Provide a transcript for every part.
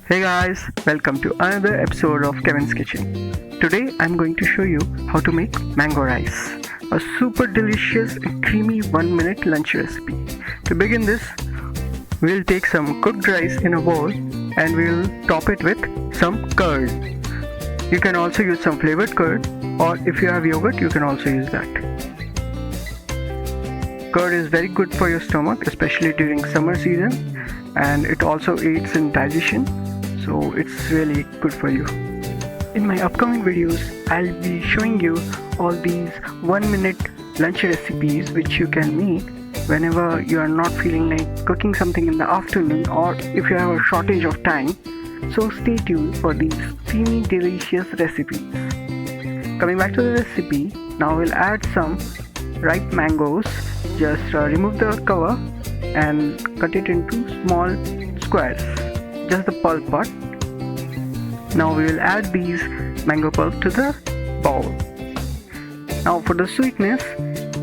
Hey guys, welcome to another episode of Kevin's Kitchen. Today I'm going to show you how to make mango rice, a super delicious and creamy 1-minute lunch recipe. To begin this, we'll take some cooked rice in a bowl and we'll top it with some curd. You can also use some flavored curd, or if you have yogurt, you can also use that. Curd is very good for your stomach, especially during summer season, and it also aids in digestion. So it's really good for you. In my upcoming videos, I'll be showing you all these 1-minute lunch recipes which you can make whenever you are not feeling like cooking something in the afternoon, or if you have a shortage of time. So stay tuned for these creamy delicious recipes. Coming back to the recipe, now we'll add some ripe mangoes. Just remove the cover and cut it into small squares. Just the pulp part. Now we will add these mango pulp to the bowl. Now for the sweetness,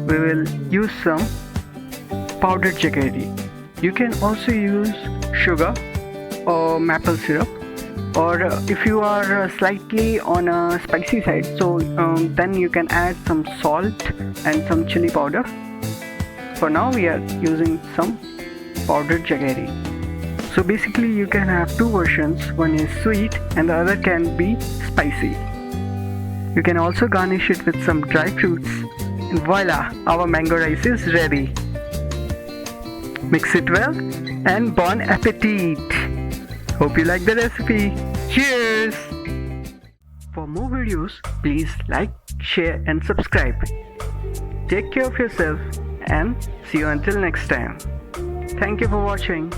we will use some powdered jaggery. You can also use sugar or maple syrup, or if you are slightly on a spicy side, so then you can add some salt and some chilli powder. For now we are using some powdered jaggery. So basically you can have two versions, one is sweet and the other can be spicy. You can also garnish it with some dry fruits, and voila, our mango rice is ready. Mix it well and bon appetit! Hope you like the recipe. Cheers! For more videos, please like, share and subscribe. Take care of yourself and see you until next time. Thank you for watching.